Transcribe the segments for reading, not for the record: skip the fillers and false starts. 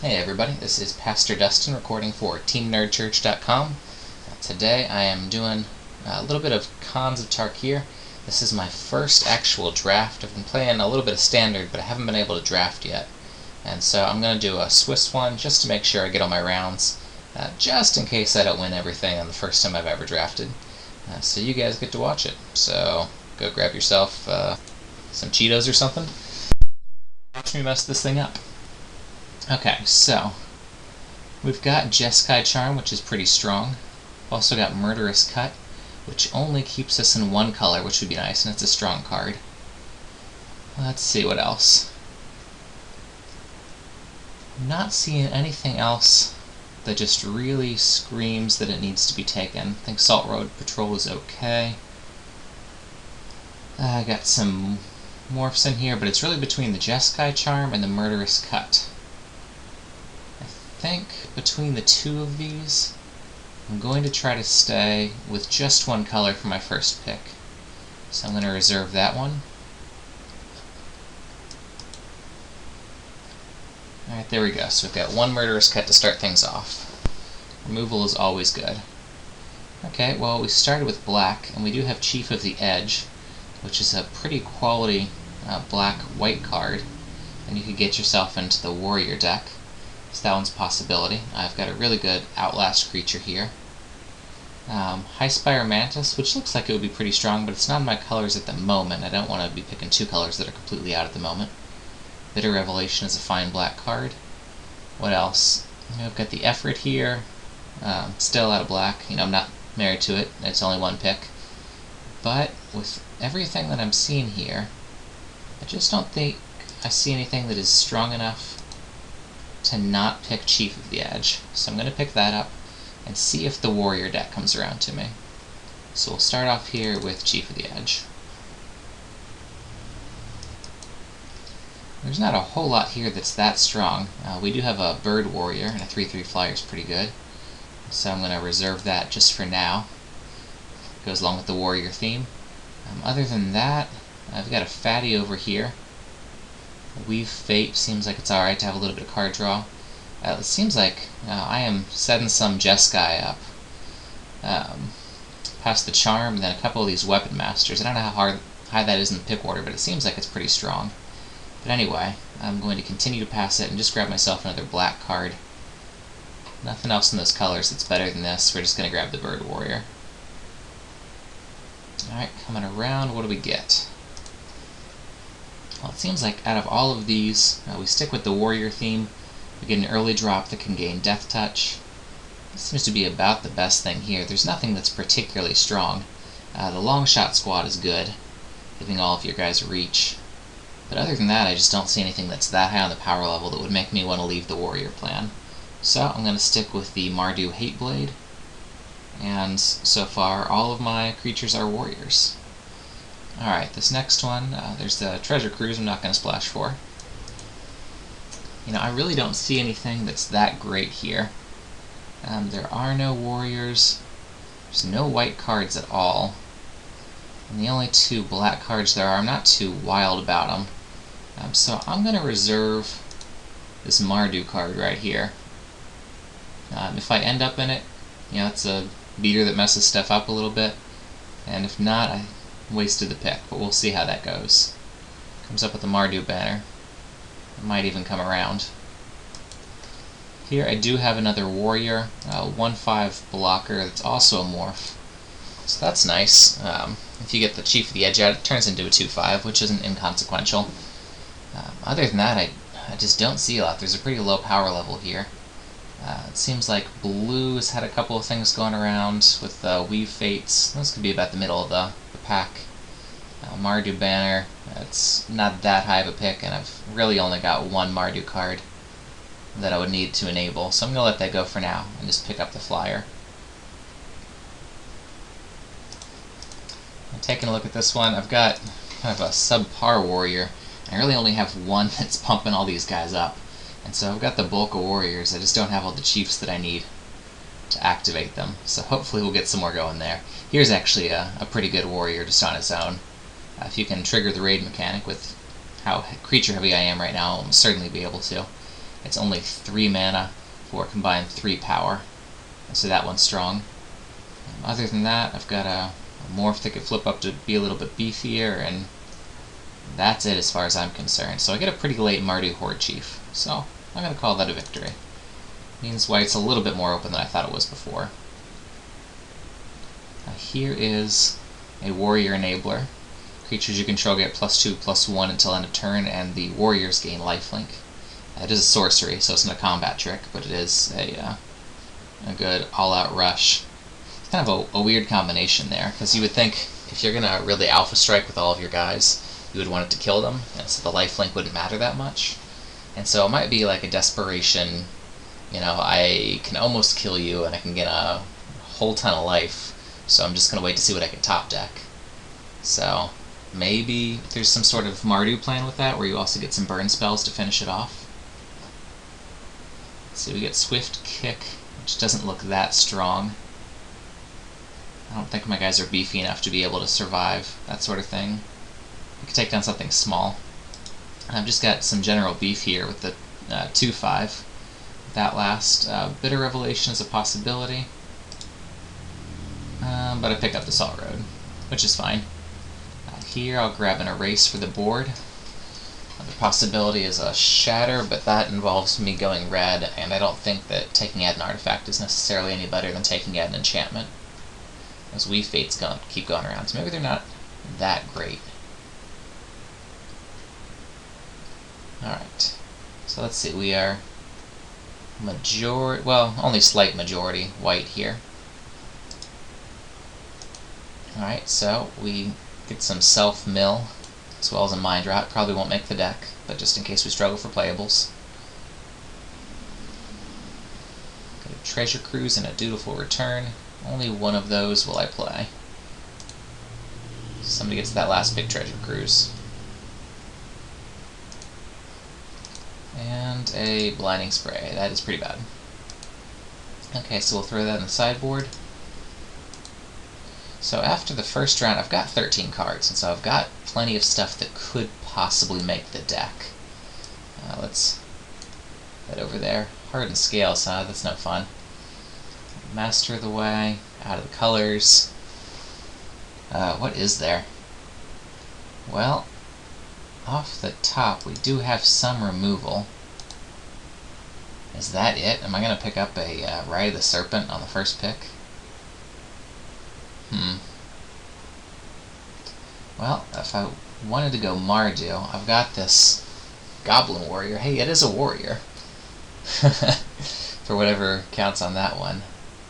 Hey everybody, this is Pastor Dustin recording for TeamNerdChurch.com. Today I am doing a little bit of Cons of Tarkir. This is my first actual draft. I've been playing a little bit of Standard, but I haven't been able to draft yet. And so I'm going to do a Swiss one just to make sure I get all my rounds, just in case I don't win everything on the first time I've ever drafted. So you guys get to watch it. So go grab yourself some Cheetos or something. Watch me mess this thing up. Okay, so we've got Jeskai Charm, which is pretty strong. We've also got Murderous Cut, which only keeps us in one color, which would be nice, and it's a strong card. Let's see what else. I'm not seeing anything else that just really screams that it needs to be taken. I think Salt Road Patrol is okay. I got some morphs in here, but it's really between the Jeskai Charm and the Murderous Cut. I think between the two of these, I'm going to try to stay with just one color for my first pick. So I'm going to reserve that one. Alright, there we go. So we've got one Murderous Cut to start things off. Removal is always good. Okay, well we started with black, and we do have Chief of the Edge, which is a pretty quality black-white card, and you could get yourself into the Warrior deck. So that one's a possibility. I've got a really good Outlast creature here. High Spire Mantis, which looks like it would be pretty strong, but it's not in my colors at the moment. I don't want to be picking two colors that are completely out at the moment. Bitter Revelation is a fine black card. What else? I've got the Efrit here, still out of black. I'm not married to it. It's only one pick. But with everything that I'm seeing here, I just don't think I see anything that is strong enough to not pick Chief of the Edge. So I'm going to pick that up and see if the Warrior deck comes around to me. So we'll start off here with Chief of the Edge. There's not a whole lot here that's that strong. We do have a Bird Warrior, and a 3/3 flyer is pretty good. So I'm going to reserve that just for now. Goes along with the Warrior theme. Other than that, I've got a Fatty over here. Weave Fate seems like it's alright to have a little bit of card draw. It seems like I am setting some Jeskai up. Past the Charm, and then a couple of these Weapon Masters. I don't know how high that is in the pick order, but it seems like it's pretty strong. But anyway, I'm going to continue to pass it and just grab myself another black card. Nothing else in those colors that's better than this. We're just going to grab the Bird Warrior. Alright, coming around, what do we get? Well, it seems like out of all of these, we stick with the Warrior theme. We get an early drop that can gain Death Touch. This seems to be about the best thing here. There's nothing that's particularly strong. The Long Shot Squad is good, giving all of your guys reach. But other than that, I just don't see anything that's that high on the power level that would make me want to leave the Warrior plan. So I'm going to stick with the Mardu Hateblade. And so far, all of my creatures are Warriors. Alright, this next one, there's the Treasure Cruise I'm not going to splash for. I really don't see anything that's that great here. There are no Warriors. There's no white cards at all. And the only two black cards there are, I'm not too wild about them. So I'm going to reserve this Mardu card right here. If I end up in it, it's a beater that messes stuff up a little bit. And if not, I wasted the pick, but we'll see how that goes. Comes up with a Mardu banner. It might even come around. Here I do have another Warrior, 1/5 blocker that's also a morph. So that's nice. If you get the Chief of the Edge out, it turns into a 2/5, which isn't inconsequential. Other than that, I just don't see a lot. There's a pretty low power level here. It seems like blue has had a couple of things going around with Weave Fates. Those could be about the middle of the pack. Mardu banner, it's not that high of a pick, and I've really only got one Mardu card that I would need to enable, so I'm going to let that go for now and just pick up the flyer. I'm taking a look at this one. I've got kind of a subpar Warrior. I really only have one that's pumping all these guys up. And so I've got the bulk of Warriors, I just don't have all the Chiefs that I need to activate them. So hopefully we'll get some more going there. Here's actually a pretty good Warrior just on its own. If you can trigger the raid mechanic with how creature heavy I am right now, I'll certainly be able to. It's only 3 mana for combined 3 power, so that one's strong. Other than that, I've got a morph that could flip up to be a little bit beefier, and that's it as far as I'm concerned. So I get a pretty late Mardu Horde Chief, so I'm going to call that a victory. Means white's a little bit more open than I thought it was before. Here is a Warrior Enabler. Creatures you control get +2/+1 until end of turn, and the warriors gain lifelink. It is a sorcery, so it's not a combat trick, but it is a good all-out rush. It's kind of a weird combination there, because you would think if you're going to really alpha strike with all of your guys, you would want it to kill them, and so the lifelink wouldn't matter that much. And so it might be like a desperation, you know, I can almost kill you and I can get a whole ton of life, so I'm just going to wait to see what I can top deck. So maybe there's some sort of Mardu plan with that, where you also get some burn spells to finish it off. So we get Swift Kick, which doesn't look that strong. I don't think my guys are beefy enough to be able to survive that sort of thing. We could take down something small. I've just got some general beef here with the 2/5. That last. Bitter Revelation is a possibility. But I pick up the Salt Road, which is fine. Here I'll grab an Erase for the board. The possibility is a Shatter, but that involves me going red, and I don't think that taking out an artifact is necessarily any better than taking out an enchantment. Those Weave Fates keep going around, so maybe they're not that great. Alright, so let's see, we are only slight majority white here. Alright, so we get some self-mill, as well as a Mind Rot. Probably won't make the deck, but just in case we struggle for playables. Got a Treasure Cruise and a Dutiful Return. Only one of those will I play. Somebody gets that last big Treasure Cruise. And a Blinding Spray. That is pretty bad. Okay, so we'll throw that in the sideboard. So after the first round, I've got 13 cards, and so I've got plenty of stuff that could possibly make the deck. Let's head over there. Hardened Scales, huh? That's no fun. Master of the Way, out of the colors. What is there? Well, off the top, we do have some removal. Is that it? Am I going to pick up a Ride of the Serpent on the first pick? Well, if I wanted to go Mardu, I've got this Goblin Warrior. Hey, it is a warrior. For whatever counts on that one.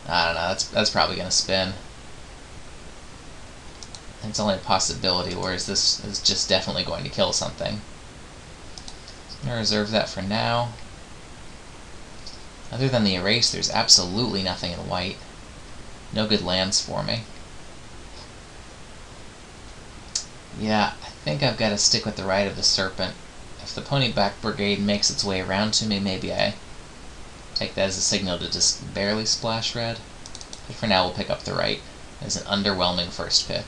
I don't know, that's probably going to spin. It's only a possibility, whereas this is just definitely going to kill something. I'm going to reserve that for now. Other than the Erase, there's absolutely nothing in white. No good lands for me. Yeah, I think I've got to stick with the Ride of the Serpent. If the Ponyback Brigade makes its way around to me, maybe I take that as a signal to just barely splash red. But for now, we'll pick up the right. It's an underwhelming first pick.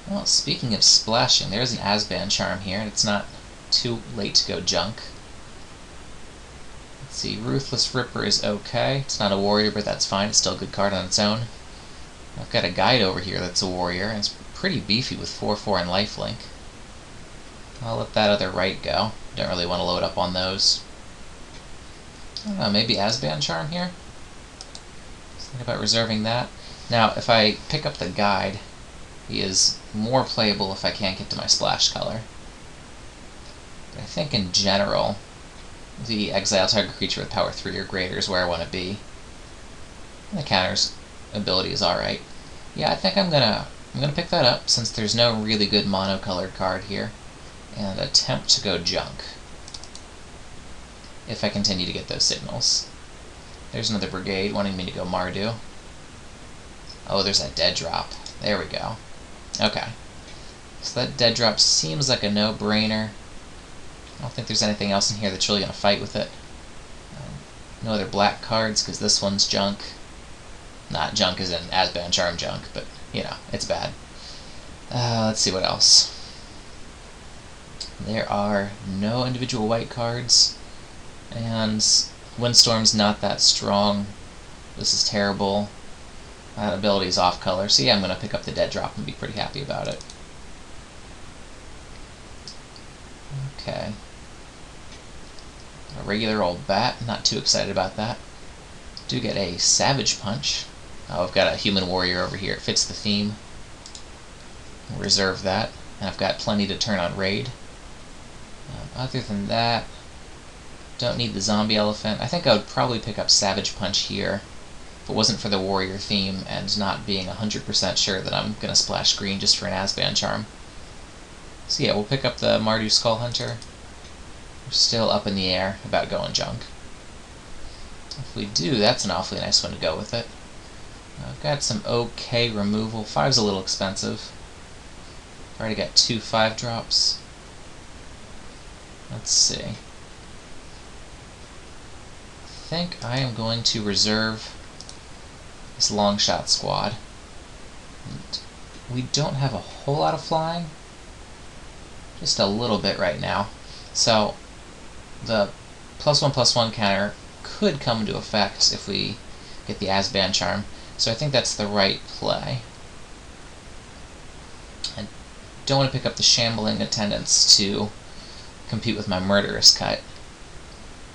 Well, speaking of splashing, there's an Asban Charm here, and it's not too late to go junk. Let's see, Ruthless Ripper is okay. It's not a warrior, but that's fine. It's still a good card on its own. I've got a Guide over here that's a warrior, and it's pretty beefy with 4/4 and lifelink. I'll let that other right go. Don't really want to load up on those. I don't know, maybe Asban Charm here? Think about reserving that. Now, if I pick up the Guide, he is more playable if I can't get to my splash color. But I think in general, the exile target creature with power 3 or greater is where I want to be. And the counter's ability is alright. Yeah, I think I'm gonna pick that up, since there's no really good mono-colored card here, and attempt to go junk, if I continue to get those signals. There's another Brigade wanting me to go Mardu. Oh, there's that dead drop. There we go. Okay. So that dead drop seems like a no-brainer. I don't think there's anything else in here that's really going to fight with it. No other black cards, because this one's junk. Not junk as in Asban Charm junk, but, you know, it's bad. Let's see what else. There are no individual white cards, and Windstorm's not that strong. This is terrible. That ability is off color, so yeah, I'm going to pick up the dead drop and be pretty happy about it. Okay. A regular old bat, not too excited about that. Do get a Savage Punch. Oh, I've got a Human Warrior over here. It fits the theme. We'll reserve that. And I've got plenty to turn on Raid. Other than that, don't need the Zombie Elephant. I think I would probably pick up Savage Punch here if it wasn't for the Warrior theme and not being 100% sure that I'm going to splash green just for an Asban Charm. So yeah, we'll pick up the Mardu Skull Hunter. We're still up in the air about going junk. If we do, that's an awfully nice one to go with it. I've got some okay removal. 5's a little expensive. I've already got 2 5-drops. Let's see. I think I am going to reserve this long shot squad. And we don't have a whole lot of flying. Just a little bit right now. So the +1/+1 counter could come into effect if we get the Asban Charm. So I think that's the right play. I don't want to pick up the Shambling Attendants to compete with my Murderous Cut.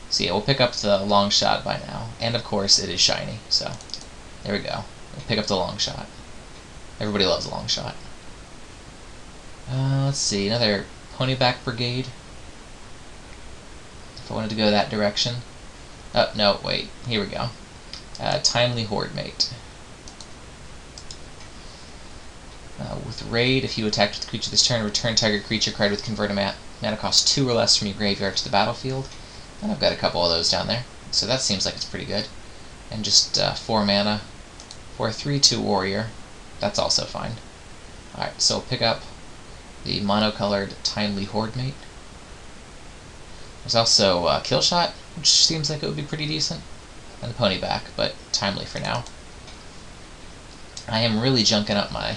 So yeah, we'll pick up the long shot by now. And of course it is shiny, so there we go. We'll pick up the long shot. Everybody loves a long shot. Let's see, another Ponyback Brigade. If I wanted to go that direction. Oh, no, wait, here we go. Timely Horde Mate. With Raid, if you attack with the creature this turn, return target creature card with convert a mana cost 2 or less from your graveyard to the battlefield. And I've got a couple of those down there, so that seems like it's pretty good. And just 4 mana for a 3/2 warrior. That's also fine. Alright, so we'll pick up the monocolored Timely Horde Mate. There's also Killshot, which seems like it would be pretty decent, and the Ponyback, but Timely for now. I am really junking up my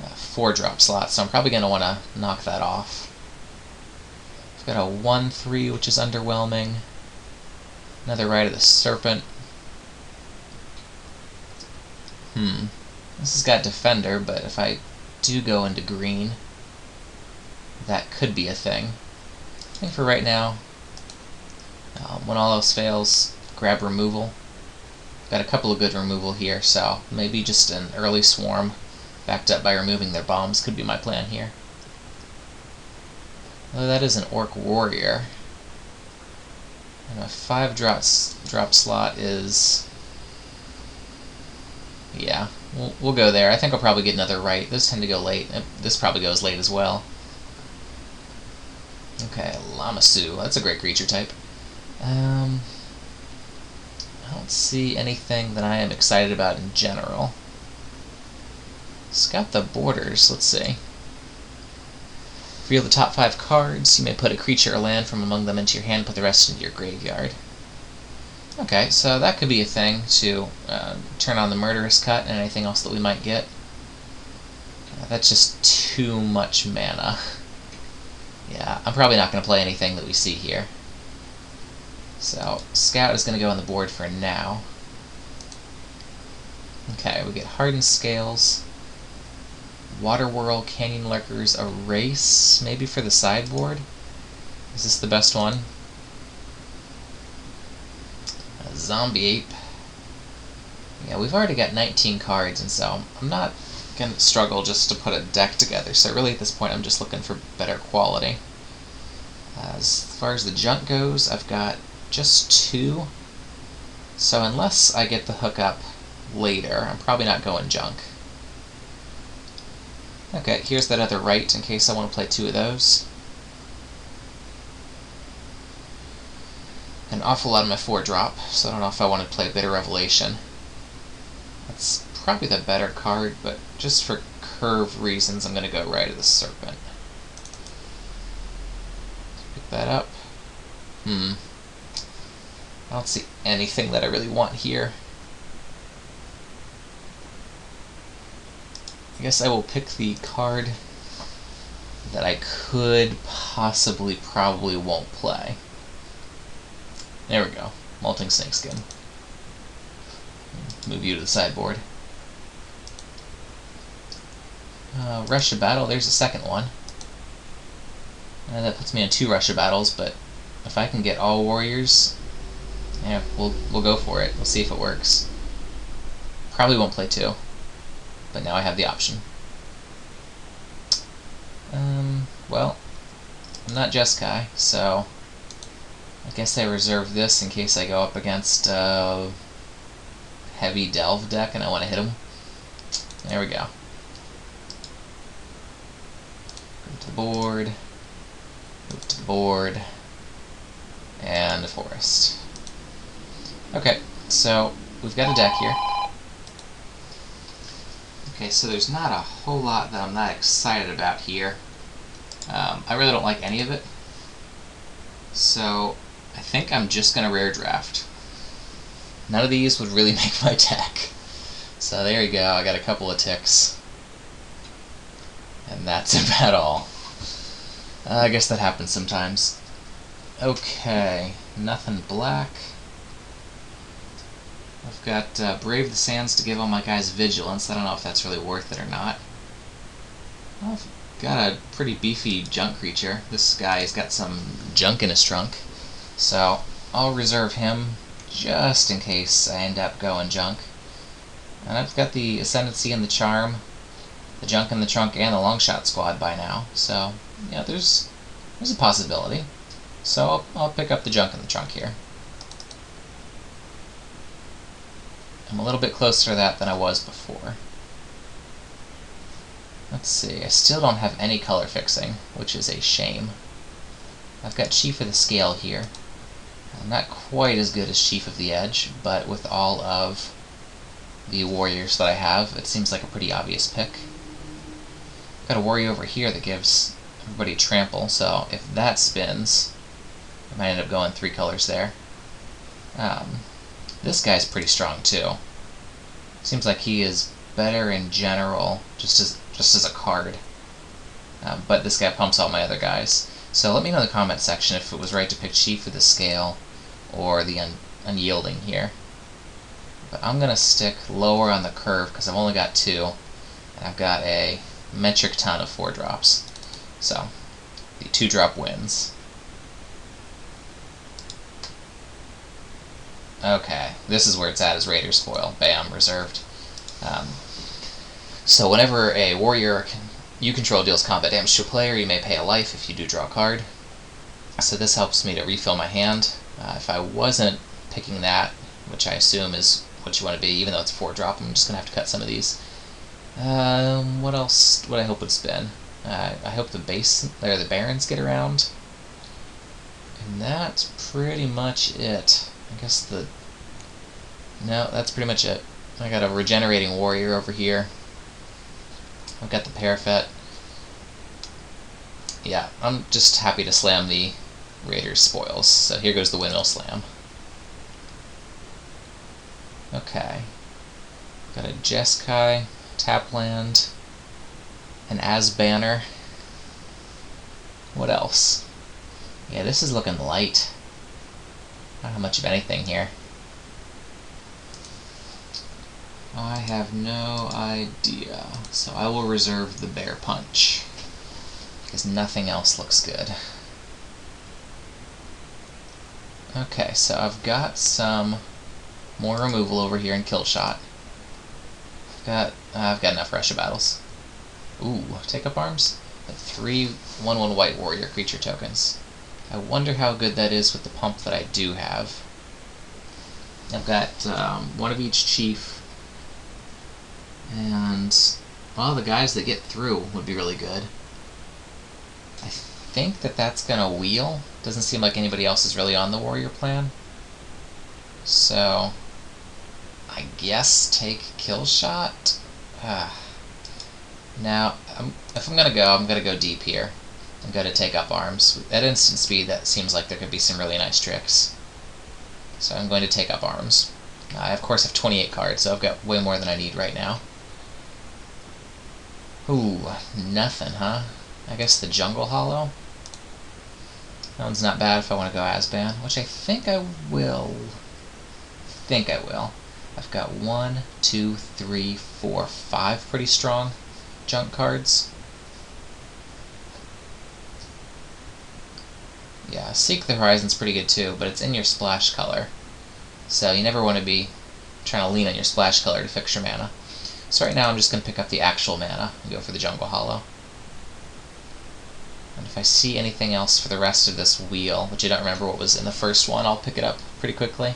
4-drop slot, so I'm probably going to want to knock that off. I've got a 1/3, which is underwhelming. Another Rite of the Serpent. This has got Defender, but if I do go into green, that could be a thing. I think for right now, when all else fails, grab removal. Got a couple of good removal here, so maybe just an early swarm backed up by removing their bombs could be my plan here. Although that is an Orc Warrior. And a 5-drop slot is... yeah, we'll go there. I think I'll probably get another Rite. Those tend to go late. This probably goes late as well. Okay, Lamasu. That's a great creature type. I don't see anything that I am excited about in general. Scout the borders. Let's see. Reveal the top 5 cards. You may put a creature or land from among them into your hand, put the rest into your graveyard. Okay, so that could be a thing to turn on the Murderous Cut and anything else that we might get. That's just too much mana. Yeah, I'm probably not going to play anything that we see here. So, Scout is going to go on the board for now. Okay, we get Hardened Scales, Water Whirl, Canyon Lurkers, Erase, maybe for the sideboard? Is this the best one? A Zombie Ape. Yeah, we've already got 19 cards, and so I'm not going to struggle just to put a deck together, so really at this point I'm just looking for better quality. As far as the junk goes, I've got just 2, so unless I get the hookup later, I'm probably not going junk. Okay, here's that other Rite in case I want to play 2 of those. An awful lot of my 4-drop, so I don't know if I want to play Bitter Revelation. That's probably the better card, but just for curve reasons, I'm going to go Rite of the Serpent. Pick that up. I don't see anything that I really want here. I guess I will pick the card that I could possibly, probably won't play. There we go. Molting Snakeskin. Move you to the sideboard. Rush of Battle, there's a second one. That puts me on 2 Rush of Battles, but if I can get all warriors, yeah, we'll go for it. We'll see if it works. Probably won't play 2, but now I have the option. Well, I'm not Jeskai, so I guess I reserve this in case I go up against a heavy Delve deck and I want to hit him. There we go. Go to the board, move to the board, and a forest. Okay, so we've got a deck here. Okay, so there's not a whole lot that I'm not excited about here. I really don't like any of it. So I think I'm just going to rare draft. None of these would really make my deck. So there you go, I got a couple of ticks. And that's about all. I guess that happens sometimes. Okay, nothing black. I've got Brave the Sands to give all my guys Vigilance. I don't know if that's really worth it or not. I've got a pretty beefy junk creature. This guy's got some junk in his trunk. So I'll reserve him just in case I end up going junk. And I've got the Ascendancy and the Charm, the junk in the trunk, and the Longshot squad by now. So yeah, there's a possibility. So I'll pick up the junk in the trunk here. I'm a little bit closer to that than I was before. Let's see, I still don't have any color fixing, which is a shame. I've got Chief of the Scale here. I'm not quite as good as Chief of the Edge, but with all of the warriors that I have, it seems like a pretty obvious pick. I've got a warrior over here that gives everybody trample, so if that spins, I might end up going 3 colors there. This guy's pretty strong too. Seems like he is better in general, just as a card. But this guy pumps all my other guys. So let me know in the comment section if it was right to pick Chief of the Scale or the Unyielding here. But I'm going to stick lower on the curve because I've only got 2, and I've got a metric ton of 4-drops. So the 2-drop wins. Okay, this is where it's at, is Raider's Foil. Bam, reserved. So whenever a warrior you control deals combat damage to a player, you may pay a life if you do draw a card. So this helps me to refill my hand. If I wasn't picking that, which I assume is what you want to be, even though it's 4-drop, I'm just going to have to cut some of these. What else would I hope would spin? I hope the Barons get around. And that's pretty much it. I guess no, that's pretty much it. I got a regenerating warrior over here. I've got the Parafet. Yeah, I'm just happy to slam the Raider's spoils. So here goes the Windmill Slam. Okay. Got a Jeskai, Tapland, an Asbanner. What else? Yeah, this is looking light. Not how much of anything here. I have no idea. So I will reserve the Bear Punch, because nothing else looks good. Okay, so I've got some more removal over here in Killshot. I've got enough Rush of Battles. Ooh, Take Up Arms? 3 1/1 white warrior creature tokens. I wonder how good that is with the pump that I do have. I've got one of each chief, and well, the guys that get through would be really good. I think that's gonna wheel. Doesn't seem like anybody else is really on the warrior plan. So I guess take Killshot. Now, if I'm gonna go deep here. I'm gonna Take Up Arms. At instant speed, that seems like there could be some really nice tricks. So I'm going to Take Up Arms. I, of course, have 28 cards, so I've got way more than I need right now. Ooh, nothing, huh? I guess the Jungle Hollow. That one's not bad if I want to go Asban, which I think I will. I've got 1, 2, 3, 4, 5 pretty strong junk cards. Yeah, Seek the Horizon's pretty good too, but it's in your splash color. So you never want to be trying to lean on your splash color to fix your mana. So right now I'm just going to pick up the actual mana and go for the Jungle Hollow. And if I see anything else for the rest of this wheel, which I don't remember what was in the first one, I'll pick it up pretty quickly.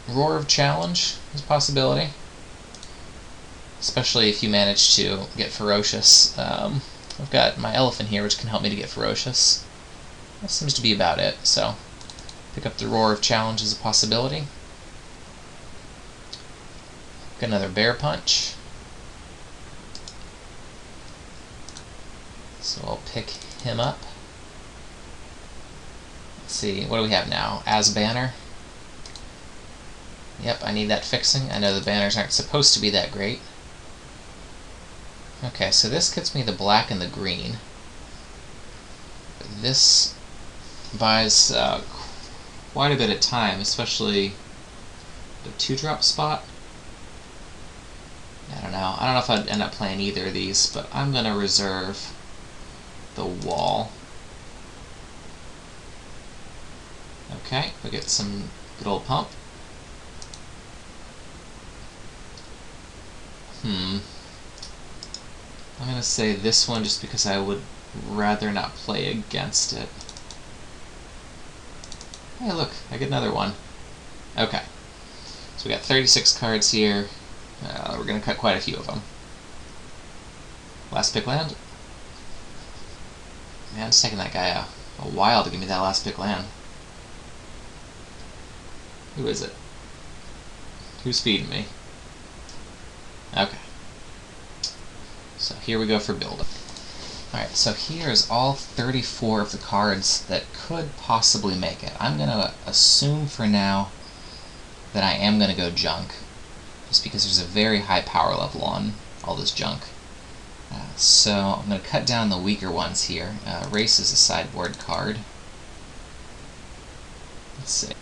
Roar of Challenge is a possibility. Especially if you manage to get Ferocious. I've got my Elephant here, which can help me to get Ferocious. That seems to be about it, so pick up the Roar of Challenge as a possibility. Got another Bear Punch. So I'll pick him up. Let's see, what do we have now? As Banner. Yep, I need that fixing. I know the banners aren't supposed to be that great. Okay, so this gets me the black and the green. This buys quite a bit of time, especially the 2-drop spot. I don't know if I'd end up playing either of these, but I'm going to reserve the wall. Okay, we get some good old pump. I'm going to say this one just because I would rather not play against it. Hey, look, I get another one. Okay, so we got 36 cards here. We're going to cut quite a few of them. Last pick land. Man, it's taking that guy a while to give me that last pick land. Who is it? Who's feeding me? Okay. So here we go for build. Alright, so here's all 34 of the cards that could possibly make it. I'm going to assume for now that I am going to go junk, just because there's a very high power level on all this junk. So I'm going to cut down the weaker ones here. Race is a sideboard card. Let's see.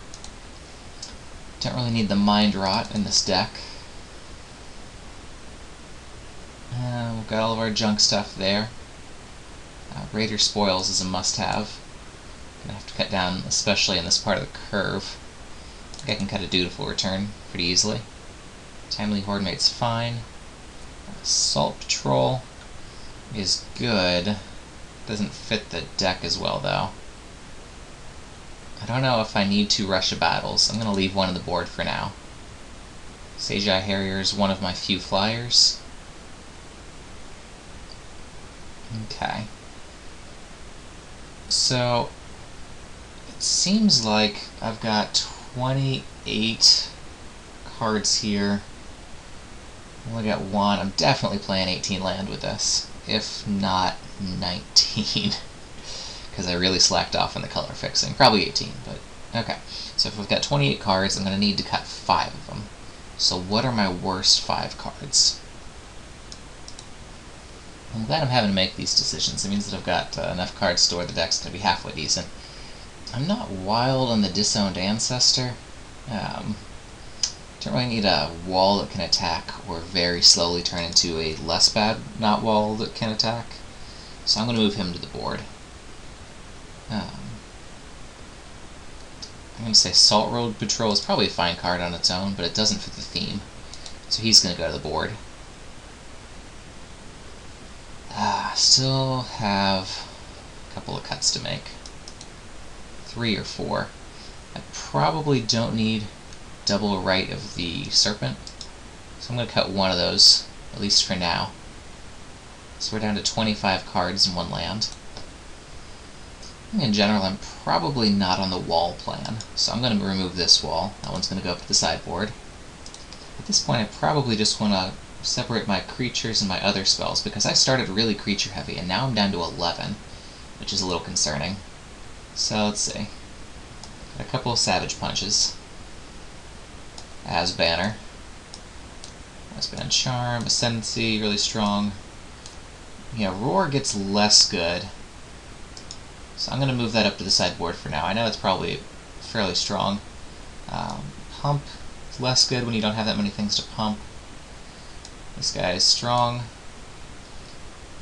Don't really need the Mind Rot in this deck. We've got all of our junk stuff there. Raider Spoils is a must-have. Gonna have to cut down, especially in this part of the curve. I think I can cut a Dutiful Return pretty easily. Timely Hordemate's fine. Assault Patrol is good. Doesn't fit the deck as well, though. I don't know if I need 2 Russia Battles. I'm going to leave one on the board for now. Sage-Eye Harrier is one of my few flyers. Okay. So, it seems like I've got 28 cards here. I only got 1. I'm definitely playing 18 land with this, if not 19. Because I really slacked off on the color fixing. Probably 18, but okay. So if I've got 28 cards, I'm going to need to cut 5 of them. So what are my worst 5 cards? I'm glad I'm having to make these decisions. It means that I've got enough cards to where the deck's going to be halfway decent. I'm not wild on the Disowned Ancestor. Don't really need a wall that can attack or very slowly turn into a less bad not wall that can attack. So I'm going to move him to the board. I'm going to say Salt Road Patrol is probably a fine card on its own, but it doesn't fit the theme. So he's going to go to the board. Still have a couple of cuts to make. 3 or 4. I probably don't need double right of the Serpent, so I'm going to cut one of those, at least for now. So we're down to 25 cards in 1 land. In general, I'm probably not on the wall plan, so I'm going to remove this wall. That one's going to go up to the sideboard. At this point, I probably just want to separate my creatures and my other spells, because I started really creature heavy, and now I'm down to 11, which is a little concerning. So let's see. Got a couple of Savage Punches. As Banner. Westbound Charm, Ascendancy, really strong. Yeah, Roar gets less good. So I'm going to move that up to the sideboard for now. I know it's probably fairly strong. Pump is less good when you don't have that many things to pump. This guy is strong.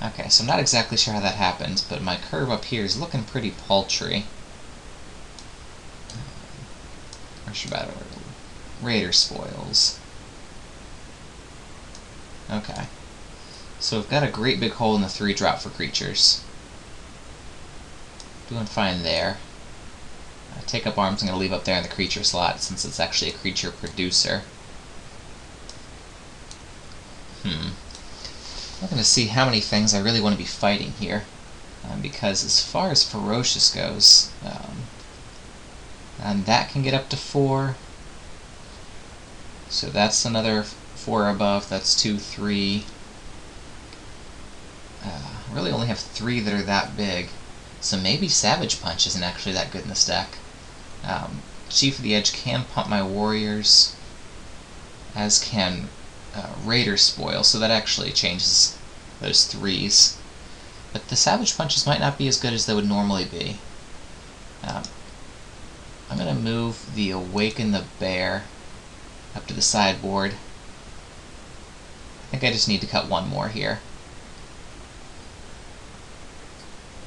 Okay, so I'm not exactly sure how that happens, but my curve up here is looking pretty paltry. Rush Battle, Raider Spoils. Okay. So we've got a great big hole in the 3-drop for creatures. Doing fine there. Take Up Arms I'm going to leave up there in the creature slot since it's actually a creature producer. Looking to see how many things I really want to be fighting here. Because as far as Ferocious goes, and that can get up to 4. So that's another 4 above. That's 2, 3. Really only have 3 that are that big. So maybe Savage Punch isn't actually that good in this deck. Chief of the Edge can pump my warriors, as can Raider Spoil, so that actually changes those 3s. But the Savage Punches might not be as good as they would normally be. I'm going to move the Awaken the Bear up to the sideboard. I think I just need to cut 1 more here.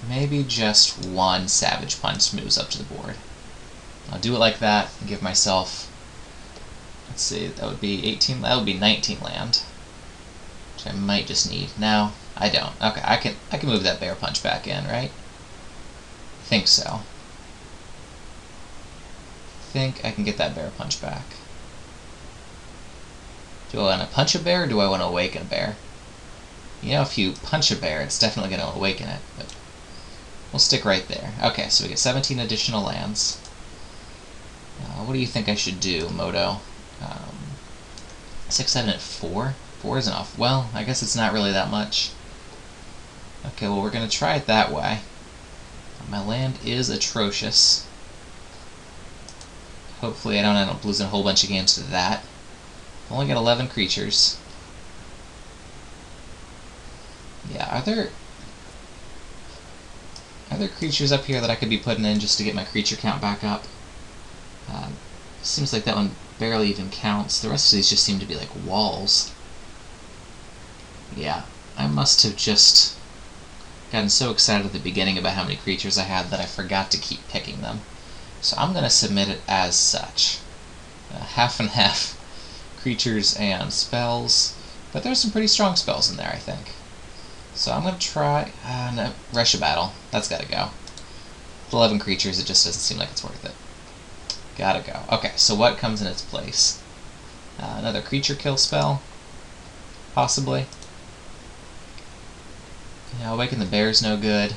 Maybe just 1 Savage Punch moves up to the board. I'll do it like that and give myself, let's see, that would be 18, that would be 19 land, which I might just need. No, I don't. Okay, I can move that Bear Punch back in, right? I think so. I think I can get that Bear Punch back. Do I want to punch a bear or do I want to awaken a bear? You know, if you punch a bear, it's definitely going to awaken it, but we'll stick right there. Okay, so we get 17 additional lands. What do you think I should do, Moto? 6, 7, and 4? 4 isn't off. Well, I guess it's not really that much. Okay, well, we're going to try it that way. My land is atrocious. Hopefully I don't end up losing a whole bunch of games to that. I only got 11 creatures. Yeah, are there creatures up here that I could be putting in just to get my creature count back up? Seems like that one barely even counts. The rest of these just seem to be like walls. Yeah, I must have just gotten so excited at the beginning about how many creatures I had that I forgot to keep picking them. So I'm going to submit it as such. Half and half creatures and spells, but there's some pretty strong spells in there, I think. So I'm going to try... no, Rush of Battle. That's got to go. With 11 creatures, it just doesn't seem like it's worth it. Gotta go. Okay, so what comes in its place? Another creature kill spell? Possibly. Yeah, Awaken the Bear's no good.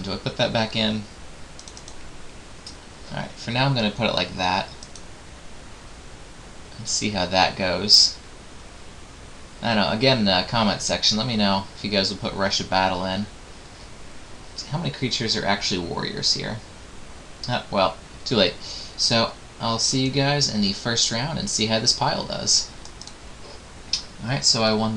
Do I put that back in? Alright, for now I'm going to put it like that. And see how that goes. I don't know, again, in the comment section, let me know if you guys will put Rush of Battle in. How many creatures are actually warriors here? Well, too late. So, I'll see you guys in the first round and see how this pile does. Alright, so I won the